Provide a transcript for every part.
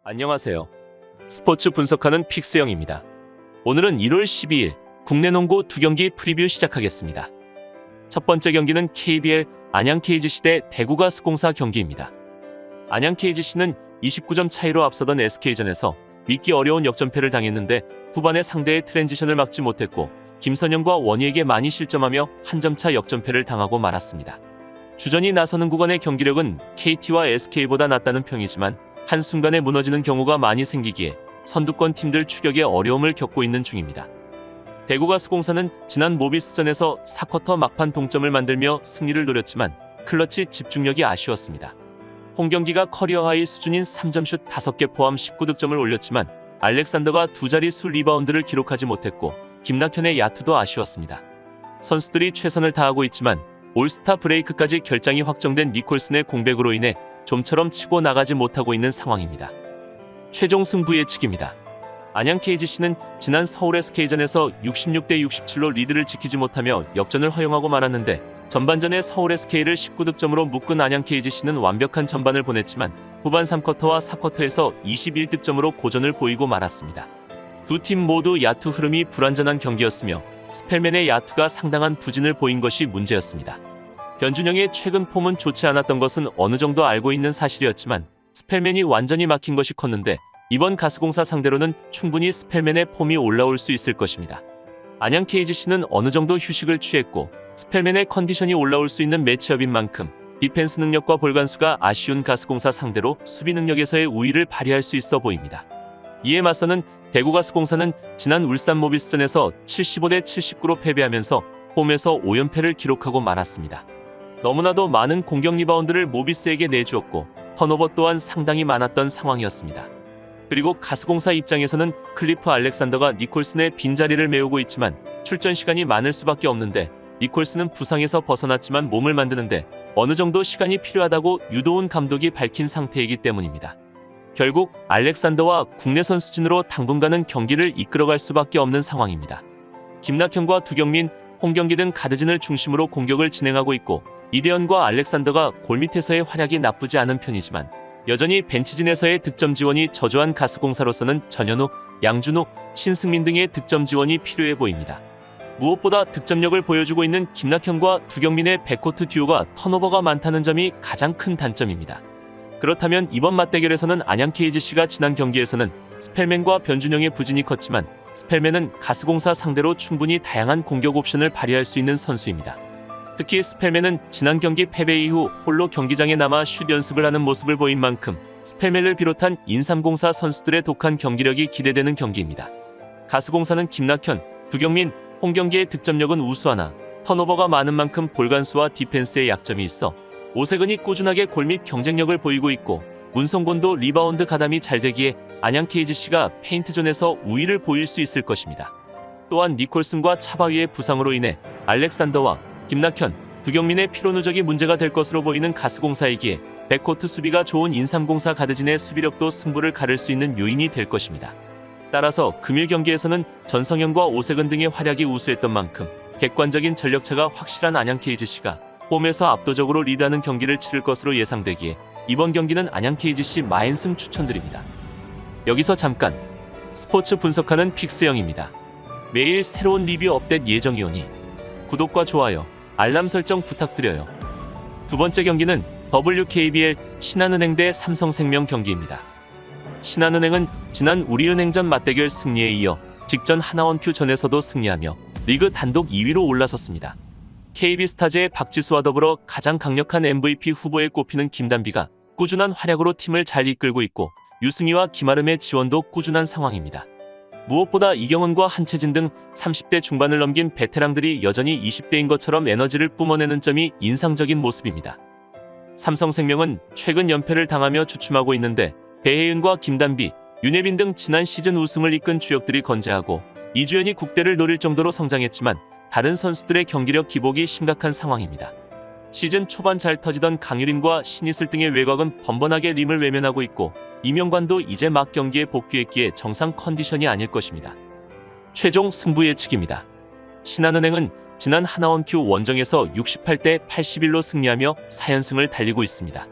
안녕하세요. 스포츠 분석하는 픽스영입니다. 오늘은 1월 12일 국내 농구 2경기 프리뷰 시작하겠습니다. 첫 번째 경기는 KBL 안양 KGC 대 대구 가스공사 경기입니다. 안양 KGC는 29점 차이로 앞서던 SK전에서 믿기 어려운 역전패를 당했는데 후반에 상대의 트랜지션을 막지 못했고 김선영과 원희에게 많이 실점하며 한 점차 역전패를 당하고 말았습니다. 주전이 나서는 구간의 경기력은 KT와 SK보다 낫다는 평이지만 한순간에 무너지는 경우가 많이 생기기에 선두권 팀들 추격에 어려움을 겪고 있는 중입니다. 대구 가스공사는 지난 모비스전에서 4쿼터 막판 동점을 만들며 승리를 노렸지만 클러치 집중력이 아쉬웠습니다. 홈경기가 커리어 하이 수준인 3점슛 5개 포함 19득점을 올렸지만 알렉산더가 두 자릿수 리바운드를 기록하지 못했고 김낙현의 야투도 아쉬웠습니다. 선수들이 최선을 다하고 있지만 올스타 브레이크까지 결장이 확정된 니콜슨의 공백으로 인해 좀처럼 치고 나가지 못하고 있는 상황입니다. 최종 승부 예측입니다. 안양 KGC는 지난 서울 SK전에서 66대 67로 리드를 지키지 못하며 역전을 허용하고 말았는데 전반전에 서울 SK를 19득점으로 묶은 안양 KGC는 완벽한 전반을 보냈지만 후반 3쿼터와 4쿼터에서 21득점으로 고전을 보이고 말았습니다. 두 팀 모두 야투 흐름이 불완전한 경기였으며 스펠맨의 야투가 상당한 부진을 보인 것이 문제였습니다. 변준영의 최근 폼은 좋지 않았던 것은 어느 정도 알고 있는 사실이었지만 스펠맨이 완전히 막힌 것이 컸는데 이번 가스공사 상대로는 충분히 스펠맨의 폼이 올라올 수 있을 것입니다. 안양 KGC는 어느 정도 휴식을 취했고 스펠맨의 컨디션이 올라올 수 있는 매치업인 만큼 디펜스 능력과 볼간수가 아쉬운 가스공사 상대로 수비 능력에서의 우위를 발휘할 수 있어 보입니다. 이에 맞서는 대구 가스공사는 지난 울산 모비스전에서 75대 79로 패배하면서 홈에서 5연패를 기록하고 말았습니다. 너무나도 많은 공격 리바운드를 모비스에게 내주었고 턴오버 또한 상당히 많았던 상황이었습니다. 그리고 가스공사 입장에서는 클리프 알렉산더가 니콜슨의 빈자리를 메우고 있지만 출전 시간이 많을 수밖에 없는데 니콜슨은 부상에서 벗어났지만 몸을 만드는데 어느 정도 시간이 필요하다고 유도훈 감독이 밝힌 상태이기 때문입니다. 결국 알렉산더와 국내 선수진으로 당분간은 경기를 이끌어갈 수밖에 없는 상황입니다. 김낙현과 두경민, 홍경기 등 가드진을 중심으로 공격을 진행하고 있고 이대현과 알렉산더가 골밑에서의 활약이 나쁘지 않은 편이지만 여전히 벤치진에서의 득점 지원이 저조한 가스공사로서는 전현우, 양준호, 신승민 등의 득점 지원이 필요해 보입니다. 무엇보다 득점력을 보여주고 있는 김낙현과 두경민의 백코트 듀오가 턴오버가 많다는 점이 가장 큰 단점입니다. 그렇다면 이번 맞대결에서는 안양 KGC가 지난 경기에서는 스펠맨과 변준영의 부진이 컸지만 스펠맨은 가스공사 상대로 충분히 다양한 공격 옵션을 발휘할 수 있는 선수입니다. 특히 스펠맨은 지난 경기 패배 이후 홀로 경기장에 남아 슛 연습을 하는 모습을 보인 만큼 스펠맨을 비롯한 인삼공사 선수들의 독한 경기력이 기대되는 경기입니다. 가스공사는 김낙현, 두경민, 홍경기의 득점력은 우수하나 턴오버가 많은 만큼 볼간수와 디펜스의 약점이 있어 오세근이 꾸준하게 골밑 경쟁력을 보이고 있고 문성곤도 리바운드 가담이 잘 되기에 안양 KGC가 페인트존에서 우위를 보일 수 있을 것입니다. 또한 니콜슨과 차바위의 부상으로 인해 알렉산더와 김낙현, 두경민의 피로 누적이 문제가 될 것으로 보이는 가스공사이기에 백코트 수비가 좋은 인삼공사 가드진의 수비력도 승부를 가를 수 있는 요인이 될 것입니다. 따라서 금일 경기에서는 전성현과 오세근 등의 활약이 우수했던 만큼 객관적인 전력차가 확실한 안양 KGC가 홈에서 압도적으로 리드하는 경기를 치를 것으로 예상되기에 이번 경기는 안양 KGC 마인승 추천드립니다. 여기서 잠깐 스포츠 분석하는 픽스영입니다. 매일 새로운 리뷰 업데이트 예정이오니 구독과 좋아요, 알람 설정 부탁드려요. 두 번째 경기는 WKBL 신한은행 대 삼성생명 경기입니다. 신한은행은 지난 우리은행전 맞대결 승리에 이어 직전 하나원큐전에서도 승리하며 리그 단독 2위로 올라섰습니다. KB스타즈의 박지수와 더불어 가장 강력한 MVP 후보에 꼽히는 김단비가 꾸준한 활약으로 팀을 잘 이끌고 있고 유승희와 김아름의 지원도 꾸준한 상황입니다. 무엇보다 이경은과 한채진 등 30대 중반을 넘긴 베테랑들이 여전히 20대인 것처럼 에너지를 뿜어내는 점이 인상적인 모습입니다. 삼성생명은 최근 연패를 당하며 주춤하고 있는데 배혜윤과 김단비, 윤혜빈 등 지난 시즌 우승을 이끈 주역들이 건재하고 이주연이 국대를 노릴 정도로 성장했지만 다른 선수들의 경기력 기복이 심각한 상황입니다. 시즌 초반 잘 터지던 강유림과 신이슬 등의 외곽은 번번하게 림을 외면하고 있고 이명관도 이제 막 경기에 복귀했기에 정상 컨디션이 아닐 것입니다. 최종 승부 예측입니다. 신한은행은 지난 하나원큐 원정에서 68대 81로 승리하며 4연승을 달리고 있습니다.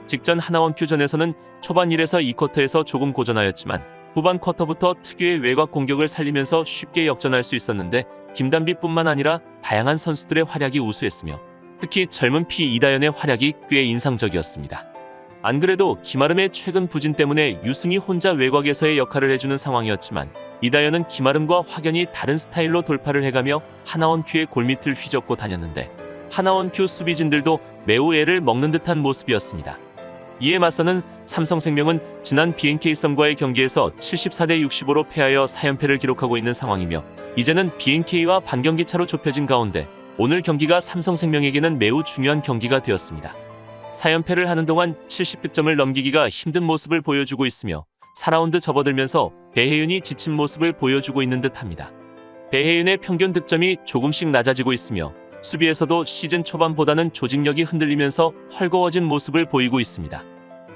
직전 하나원큐전에서는 초반 1에서 2쿼터에서 조금 고전하였지만 후반 쿼터부터 특유의 외곽 공격을 살리면서 쉽게 역전할 수 있었는데 김단비뿐만 아니라 다양한 선수들의 활약이 우수했으며 특히 젊은 이다연의 활약이 꽤 인상적이었습니다. 안 그래도 김아름의 최근 부진 때문에 유승이 혼자 외곽에서의 역할을 해주는 상황이었지만 이다연은 김아름과 확연히 다른 스타일로 돌파를 해가며 하나원큐의 골밑을 휘젓고 다녔는데 하나원큐 수비진들도 매우 애를 먹는 듯한 모습이었습니다. 이에 맞서는 삼성생명은 지난 BNK 썸과의 경기에서 74대 65로 패하여 4연패를 기록하고 있는 상황이며 이제는 BNK와 반경기 차로 좁혀진 가운데 오늘 경기가 삼성생명에게는 매우 중요한 경기가 되었습니다. 4연패를 하는 동안 70득점을 넘기기가 힘든 모습을 보여주고 있으며 4라운드 접어들면서 배혜윤이 지친 모습을 보여주고 있는 듯합니다. 배혜윤의 평균 득점이 조금씩 낮아지고 있으며 수비에서도 시즌 초반보다는 조직력이 흔들리면서 헐거워진 모습을 보이고 있습니다.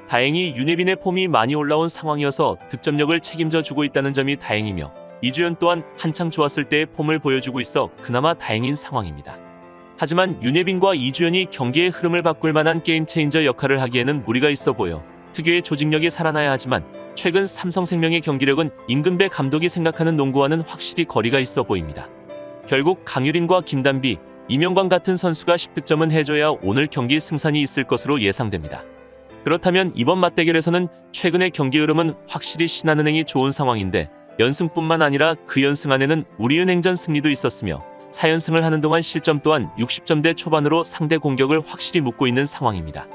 다행히 윤예빈의 폼이 많이 올라온 상황이어서 득점력을 책임져 주고 있다는 점이 다행이며 이주연 또한 한창 좋았을 때의 폼을 보여주고 있어 그나마 다행인 상황입니다. 하지만 윤예빈과 이주연이 경기의 흐름을 바꿀 만한 게임 체인저 역할을 하기에는 무리가 있어 보여 특유의 조직력이 살아나야 하지만 최근 삼성생명의 경기력은 임근배 감독이 생각하는 농구와는 확실히 거리가 있어 보입니다. 결국 강유린과 김단비, 이명관 같은 선수가 10득점은 해줘야 오늘 경기 승산이 있을 것으로 예상됩니다. 그렇다면 이번 맞대결에서는 최근의 경기 흐름은 확실히 신한은행이 좋은 상황인데 연승뿐만 아니라 그 연승 안에는 우리은행전 승리도 있었으며 4연승을 하는 동안 실점 또한 60점대 초반으로 상대 공격을 확실히 묶고 있는 상황입니다.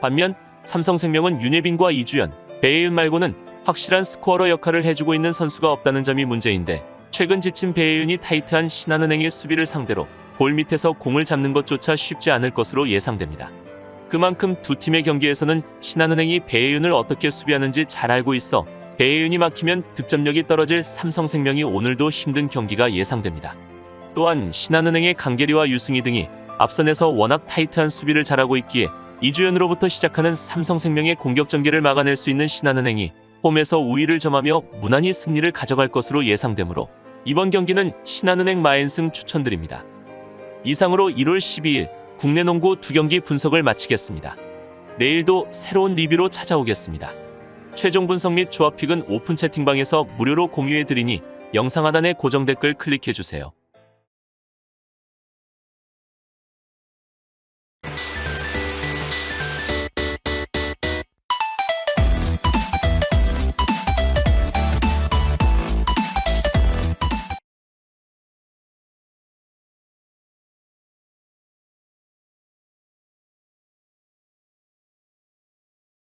반면 삼성생명은 윤예빈과 이주연, 배혜윤 말고는 확실한 스코어러 역할을 해주고 있는 선수가 없다는 점이 문제인데 최근 지친 배혜윤이 타이트한 신한은행의 수비를 상대로 볼 밑에서 공을 잡는 것조차 쉽지 않을 것으로 예상됩니다. 그만큼 두 팀의 경기에서는 신한은행이 배혜윤을 어떻게 수비하는지 잘 알고 있어 배혜윤이 막히면 득점력이 떨어질 삼성생명이 오늘도 힘든 경기가 예상됩니다. 또한 신한은행의 강계리와 유승희 등이 앞선에서 워낙 타이트한 수비를 잘하고 있기에 이주연으로부터 시작하는 삼성생명의 공격 전개를 막아낼 수 있는 신한은행이 홈에서 우위를 점하며 무난히 승리를 가져갈 것으로 예상되므로 이번 경기는 신한은행 마엔승 추천드립니다. 이상으로 1월 12일 국내 농구 2경기 분석을 마치겠습니다. 내일도 새로운 리뷰로 찾아오겠습니다. 최종 분석 및 조합픽은 오픈 채팅방에서 무료로 공유해드리니 영상 하단의 고정 댓글 클릭해주세요.